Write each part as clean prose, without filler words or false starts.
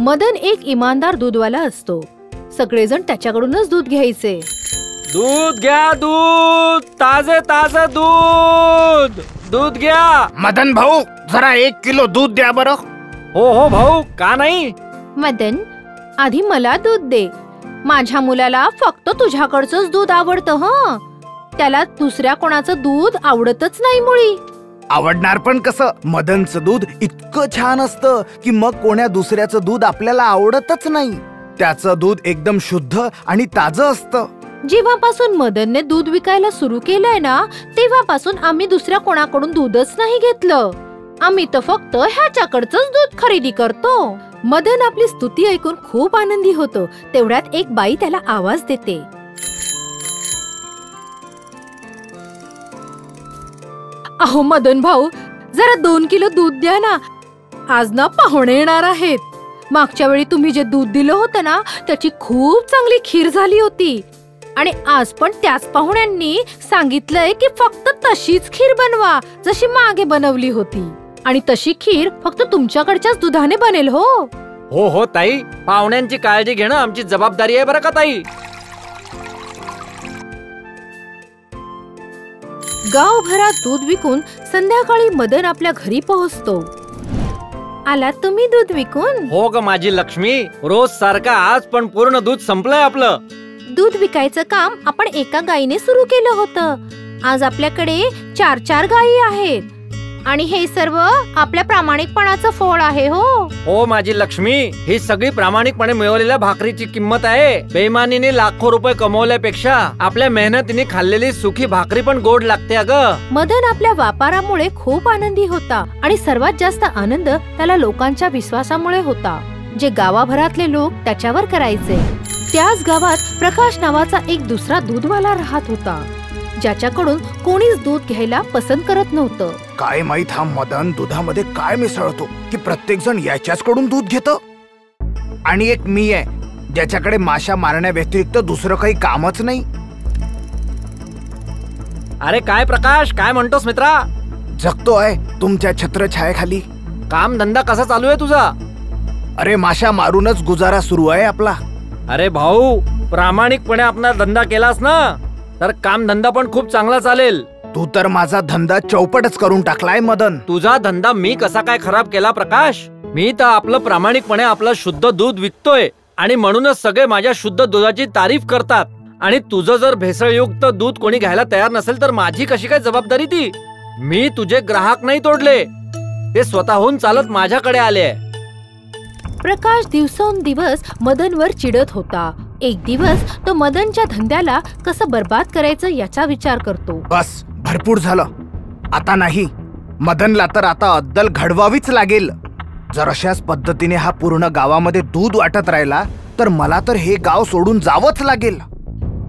मदन एक इमानदार दूधवाला असतो. सगळेजण त्याच्याकडूनच दूध घ्यायचे. दूध घ्या, दूध, ताजे ताजे दूध, दूध घ्या. मदन भाऊ, जरा 1 किलो दूध द्या बरं. हो हो भाऊ, का नाही. मदन, आधी मला दूध दे. माझ्या मुलाला फक्त तुझ्याकडचंच दूध आवडतं. हं, त्याला दुसऱ्या कोणाचं दूध आवडतच नाही. मुळी आवडणार पण कसं? मदनचं दूध इतकं छान असतं की मग कोण्या दुसऱ्याचं दूध आपल्याला आवडतच नाही. त्याचं दूध एकदम शुद्ध आणि ताजं असतं. जेव्हापासून मदनने दूध विकायला सुरू केलंय ना, तेव्हापासून आम्ही दुसऱ्या कोणाकडून दूधच नाही घेतलं. आम्ही तर फक्त ह्याच्याकडचंच दूध खरेदी करतो. मदन आपली स्तुती ऐकून खूप आनंदी होतो. तेवढ्यात एक बाई त्याला आवाज देते. अहो मदन भाऊ, जरा 2 किलो दूध द्या ना. आज ना पाहुणे येणार आहेत. मागच्या वेळी तुम्ही जे दूध दिलं होतं ना, त्याची खूप चांगली खीर झाली होती. आणि आज पण त्याच पाहुण्यांनी सांगितलंय की फक्त तशीच खीर बनवा जशी मागे बनवली होती. आणि तशी खीर फक्त तुमच्याकडच्याच दुधाने बनेल. हो हो हो ताई, पाहुण्यांची काळजी घेणं आमची जबाबदारी आहे बरं का ताई. गावभरात दूध विकून संध्याकाळी मदन आपल्या घरी पोहोचतो. आलात तुम्ही दूध विकून? हो ग माझी लक्ष्मी, रोज सारखा आज पण पूर्ण दूध संपलंय आपलं. दूध विकायचं काम आपण एका गायीने सुरू केलं होतं. आज आपल्याकडे 4 गायी आहेत. आणि हे सर्व आपल्या प्रामाणिकपणाचं फळ आहे. हो हो माझी लक्ष्मी, ही सगळी प्रामाणिकपणे मिळवलेल्या भाकरीची किंमत आहे. बेईमानीने लाखो रुपये कमवल्यापेक्षा आपल्या मेहनतीने खाल्लेली सुखी भाकरी पण गोड लागते अगं. मदन आपल्या व्यापारामुळे खूप आनंदी होता. आणि सर्वात जास्त आनंद त्याला लोकांच्या विश्वासामुळे होता, जे गावाभरातले लोक त्याच्यावर करायचे. त्याच गावात प्रकाश नावाचा एक दुसरा दूधवाला राहत होता, ज्याच्याकडून कोणीच दूध घ्यायला पसंत करत नव्हतं. काय माहित हा मदन दुधामध्ये काय मिसळतो की प्रत्येक जण याच्याच कडून दूध घेतं. आणि एक मी आहे ज्याच्याकडे माशा मारण्या व्यतिरिक्त दुसरं काही कामच नाही. अरे काय प्रकाश, काय म्हणतोस मित्रा? जगतोय तुमच्या छत्रछायेखाली. काम धंदा कसा चालू आहे तुझा? अरे माशा मारूनच गुजारा सुरू आहे आपला. अरे भाऊ, प्रामाणिकपणे आपला धंदा केलास ना तर काम धंदा पण खूप चांगला चालेल. तू तर माझा धंदा चौपटच करून टाकलाय मदन. तुझा धंदा मी कसा काय खराब केला प्रकाश? मी तर आपलं प्रामाणिकपणे आपलं शुद्ध दूध विकतोय आणि म्हणूनच सगळे माझ्या शुद्ध दुधाची तारीफ करतात. आणि तुझं जर भेसळयुक्त दूध कोणी घ्यायला तयार नसेल तर माझी कशी काय जबाबदारी ती? मी तुझे ग्राहक नाही तोडले, ते स्वतःहून चालत माझ्याकडे आले. प्रकाश दिवसेंदिवस मदनवर चिडत होता. एक दिवस तो मदनच्या धंद्याला कसं बर्बाद करायचं याचा विचार करतो. बस, भरपूर झालं. आता नाही, मदनला तर आता अद्दल घडवावीच लागेल. जर अशाच पद्धतीने हा पूर्ण गावामध्ये दूध वाटत राहिला तर मला तर हे गाव सोडून जावंच लागेल.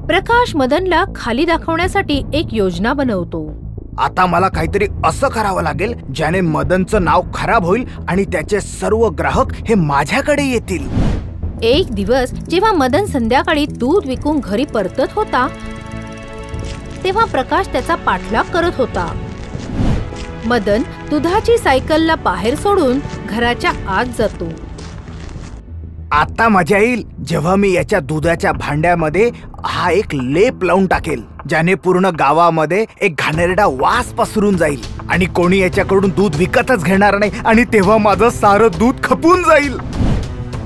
प्रकाश मदनला खाली दाखवण्यासाठी एक योजना बनवतो. आता मला काहीतरी असं करावं लागेल ज्याने मदनचं नाव खराब होईल आणि त्याचे सर्व ग्राहक हे माझ्याकडे येतील. एक दिवस जेव्हा मदन संध्याकाळी दूध विकून घरी परतत होता तेव्हा प्रकाश त्याचा पाठलाग करत होता. मदन दुधाची सायकलला बाहेर सोडून घराच्या आत जातो. आता मजा येईल जेव्हा मी याच्या दुधाच्या भांड्यामध्ये हा एक लेप लावून टाकेल, ज्याने पूर्ण गावामध्ये एक घाणेरडा वास पसरून जाईल आणि कोणी याच्याकडून दूध विकतच घेणार नाही आणि तेव्हा माझं सारं दूध खपून जाईल.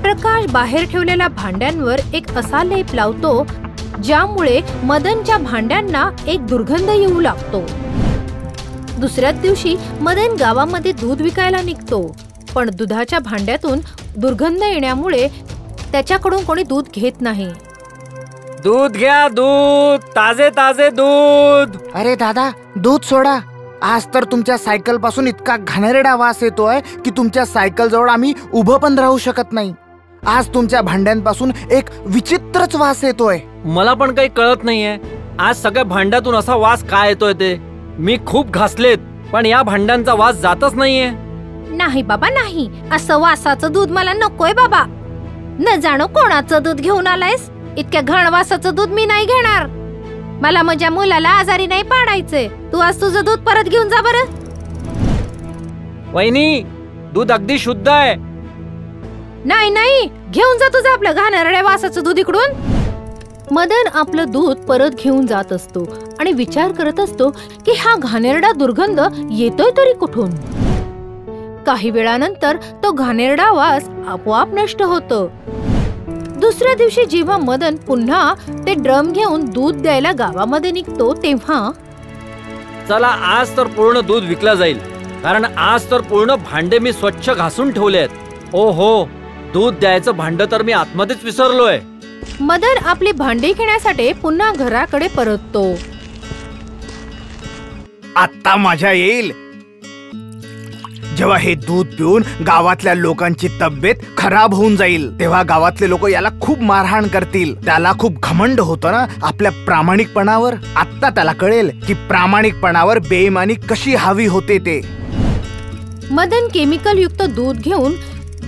प्रकाश बाहेर ठेवलेल्या भांड्यांवर एक असा लेप लावतो ज्यामुळे मदनच्या भांड्यांना एक दुर्गंध येऊ लागतो. दुसऱ्याच दिवशी मदन गावामध्ये दूध विकायला निघतो, पण दुधाच्या भांड्यातून दुर्गंध येण्यामुळे त्याच्याकडून कोणी दूध घेत नाही. दूध घ्या, दूध, ताजे ताजे दूध. अरे दादा, दूध सोडा. आज तर तुमच्या सायकल पासून इतका घाणेरडा वास येतोय की तुमच्या सायकल जवळ आम्ही उभं पण राहू शकत नाही. आज तुमच्या भांड्यांपासून एक विचित्रच वास येतोय. मला पण काही कळत नाहीये आज सगळ्या भांड्यातून असा वास काय येतोय ते. मी खूप घासलेत पण या भांड्यांचा वास जातच नाहीये. नाही बाबा नाही, असं वासाचं दूध मला नकोय बाबा. न जाणो कोणाचं दूध घेऊन आलायस. इतक्या घाण वासाचं दूध मी नाही घेणार. मला माझ्या मुलाला आजारी नाही पाडायचंय. तू आज तुझं दूध परत घेऊन जा बरं. वहिनी, दूध अगदी शुद्ध आहे. नाही नाही, घेऊन जा तुझं आपलं घाणेरड्या वासाचं दूध इकडून. मदन आपलं दूध परत घेऊन जात असतो आणि विचार करत असतो की हा घाणेरडा दुर्गंध येतोय तरी कुठून. काही वेळानंतर तो घाणेरडा वास आपोआप नष्ट होतो. दुसऱ्या दिवशी जेव्हा मदन पुन्हा ते ड्रम घेऊन दूध द्यायला गावामध्ये निघतो तेव्हा चला आज तर पूर्ण दूध विकलं जाईल, कारण आज तर पूर्ण भांडे मी स्वच्छ घासून ठेवले आहेत. ओ हो, दूध द्यायचं भांड तर मी आतमध्येच विसरलोय. मदन आपली भांडी घेण्यासाठी पुन्हा घराकडे परततो. आता मजा येईल जेव्हा हे दूध पिऊन गावातल्या लोकांची तब्येत खराब होऊन जाईल. तेव्हा गावातले लोक याला खूप मारहाण करतील. त्याला खूप घमंड होतं ना आपल्या प्रामाणिकपणावर. आता त्याला कळेल की प्रामाणिकपणावर बेईमानी कशी हवी होते ते. मदन केमिकल युक्त दूध घेऊन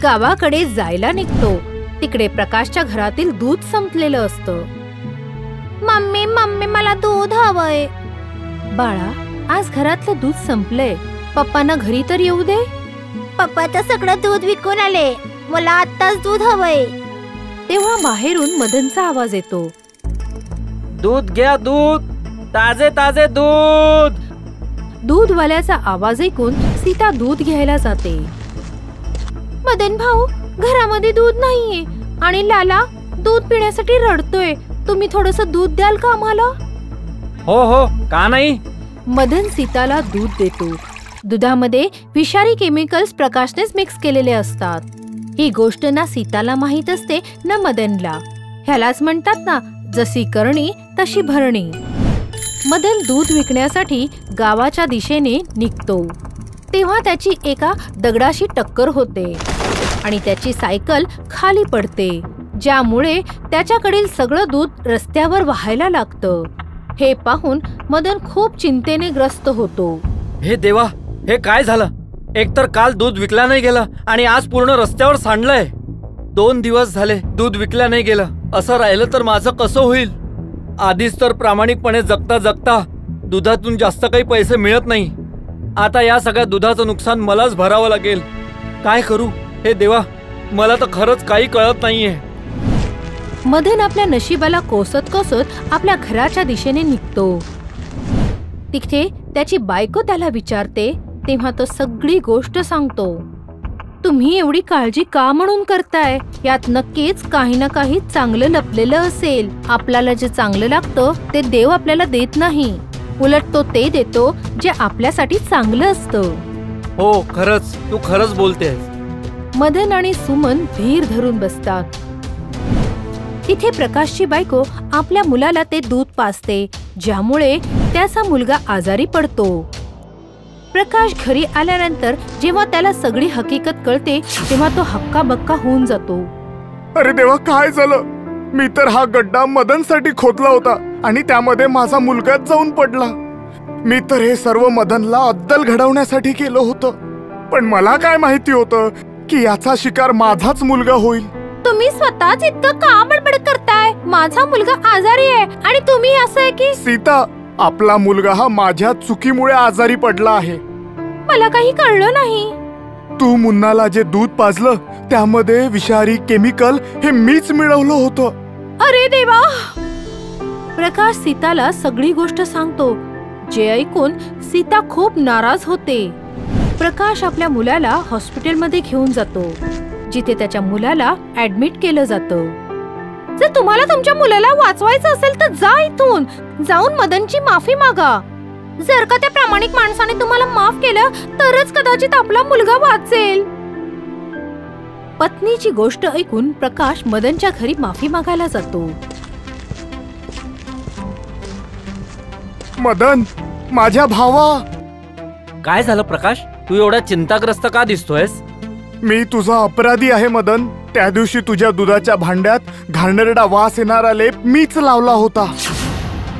गावाकडे जायला निघतो. तिकडे प्रकाशच्या घरातील दूध संपलेलं असतं. मम्मी मम्मी मला दूध हवंय. बाळा, आज घरातलं दूध संपलंय. पप्पांना घरी तर येऊ दे. पप्पाचं सगळं दूध विकून आले, मला आत्ताच दूध हवंय. तेव्हा बाहेरून मदनचा आवाज येतो. दूध घ्या, दूध, ताजे ताजे दूध. दूधवाल्याचा आवाज ऐकून सीता दूध घ्यायला जाते. मदन भाऊ, घरामध्ये दूध नाहीये आणि लाला दूध पिण्यासाठी रडतोय. तुम्ही थोडंसं दूध द्याल का आम्हाला? हो हो, का नाही. मदन सीताला दूध देतो. दुधामध्ये विषारी केमिकल्स प्रकाशनेच मिक्स केलेले असतात. ही गोष्ट ना सीताला माहित असते ना मदनला. ह्यालाच म्हणतात ना, जशी करणी तशी भरणी. मदन दूध विकण्यासाठी गावाच्या दिशेने निघतो. तेव्हा त्याची एका दगडाशी टक्कर होते आणि त्याची सायकल खाली पडते, ज्यामुळे त्याच्याकडील सगळं दूध रस्त्यावर वाहायला लागतं. हे पाहून मदन खूप चिंतेने ग्रस्त होतो. हे देवा, हे काय झालं. एकतर काल दूध विकला नाही गेलं आणि आज पूर्ण रस्त्यावर सांडलंय. 2 दिवस झाले दूध विकल्या नाही गेलं. असं राहिलं तर माझं कसं होईल. आधीच तर प्रामाणिकपणे जगता जगता दुधातून जास्त काही पैसे मिळत नाही. आता या सगळ्या दुधाचं नुकसान मलाच भरावं लागेल. काय करू हे देवा, मला तर खरंच काही कळत नाहीये. मदन आपल्या नशिबाला कोसत कोसत आपल्या घराच्या दिशेने निघतो. तिथे त्याची बायको त्याला विचारते तेव्हा तो सगळी गोष्ट सांगतो. तुम्ही एवढी काळजी का म्हणून करताय? यात नक्कीच काही ना काही चांगलं लपलेलं असेल. आपल्याला जे चांगलं लागतं ते देव आपल्याला देत नाही, उलट तो ते देतो जे आपल्यासाठी चांगलं असतं. हो, खरंच तू खरंच बोलतेस. मदन आणि सुमन धीर धरून बसतात. तिथे प्रकाशची बायको आपल्या मुलाला ते दूध पाजते, ज्यामुळे त्याचा मुलगा आजारी पडतो. प्रकाश घरी आल्यानंतर जेव्हा त्याला सगळी हकीकत कळते तेव्हा तो हक्काबक्का होऊन जातो. अरे देवा, काय झालं. मी तर हा गड्डा मदनसाठी खोदला होता आणि त्यामध्ये माझा मुलगाच जाऊन पडला. मी तर हे सर्व मदनला अद्दल घडवण्यासाठी केलं होतं, पण मला काय माहिती होतं की याचा शिकार माझाच मुलगा होईल. तुम्ही स्वतःच इतकं का बडबड करताय? माझा मुलगा आजारी आहे आणि तुम्ही असं आहे की. सीता, आपला मुलगा हा माझ्या चुकीमुळे आजारी पडला आहे. मला काही कळलं नाही. तू मुन्नाला जे दूध पाजलं त्यामध्ये विषारी केमिकल हे मीच मिळवलं होतं. अरे देवा. प्रकाश सीताला सगळी गोष्ट सांगतो, जे ऐकून सीता खूप नाराज होते. प्रकाश आपल्या मुलाला हॉस्पिटलमध्ये घेऊन जातो, जिथे त्याच्या मुलाला ऍडमिट केलं जातं. जर तुम्हाला तुमच्या मुलाला वाचवायचं असेल तर जा इथून. जाऊन मदनची माफी मागा. जर का त्या प्रामाणिक माणसाने तुम्हाला माफ केलं तरच कदाचित आपला मुलगा वाचेल. पत्नीची गोष्ट ऐकून प्रकाश मदनच्या घरी माफी मागायला जातो. मदन, माझ्या भावा. काय झालं प्रकाश, तू एवढा चिंताग्रस्त का दिसतोयस? मी तुझा अपराधी आहे मदन. त्या दिवशी तुझ्या दुधाच्या भांड्यात घाणेरडा वास येणारा लेप मीच लावला होता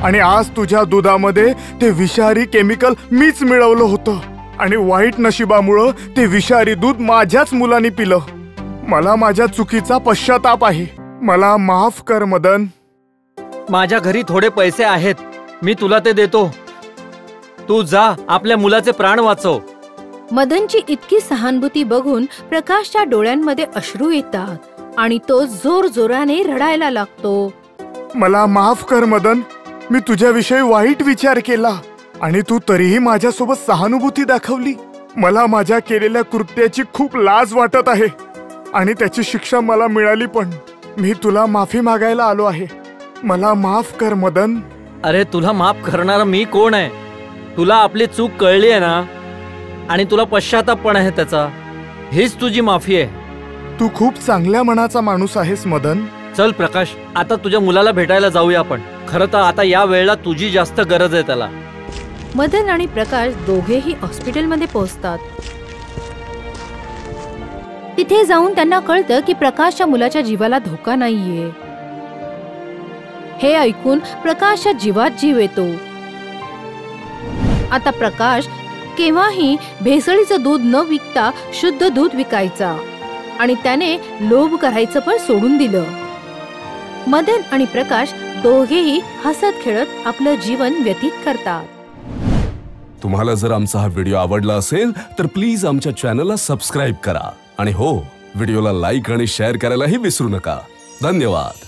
आणि आज तुझ्या दुधामध्ये ते विषारी केमिकल मीच मिळवलं होतं आणि वाईट नशिबामुळं ते विषारी दूध माझ्याच मुलाने पिलं. मला माझ्या चुकीचा पश्चाताप आहे. मला माफ कर मदन. माझ्या घरी थोडे पैसे आहेत, मी तुला ते देतो. तू जा, आपल्या मुलाचे प्राण वाचव. मदनची इतकी सहानुभूती बघून प्रकाशच्या डोळ्यांमध्ये अश्रू येतात आणि तो जोरजोराने रडायला लागतो. मला माफ कर मदन, मी तुझ्याविषयी वाईट विचार केला आणि तू तरीही माझ्यासोबत सहानुभूती दाखवली. मला माझ्या केलेल्या कृत्याची खूप लाज वाटत आहे आणि त्याची शिक्षा मला मिळाली, पण मी तुला माफी मागायला आलो आहे. मला माफ कर मदन. अरे तुला माफ करणारा मी कोण आहे? तुला आपली चूक कळली आहे ना, आणि तुला पश्चाताप पण आहे त्याचा. हीच तुझी माफी आहे. तू खूप चांगल्या मनाचा माणूस आहेस मदन. चल प्रकाश, आता तुझ्या मुलाला भेटायला जाऊया आपण. खरं तर आता या वेळेला तुझी जास्त गरज आहे त्याला. मदन आणि प्रकाश दोघेही हॉस्पिटलमध्ये पोहोचतात. तिथे जाऊन त्यांना कळतं की प्रकाशच्या मुलाच्या जीवाला धोका नाहीये. हे ऐकून प्रकाशच्या जीवात जीव येतो. आता प्रकाश केव्हाही भेसळीचं दूध न विकता शुद्ध दूध विकायचा आणि त्याने लोभ करायचं पण सोडून दिलं. मदन आणि प्रकाश दोघेही हसत खेळत आपलं जीवन व्यतीत करतात. तुम्हाला जर आमचा हा व्हिडिओ आवडला असेल तर प्लीज आमच्या चॅनलला सबस्क्राईब करा आणि हो, व्हिडिओला लाईक आणि शेअर करायलाही विसरू नका. धन्यवाद.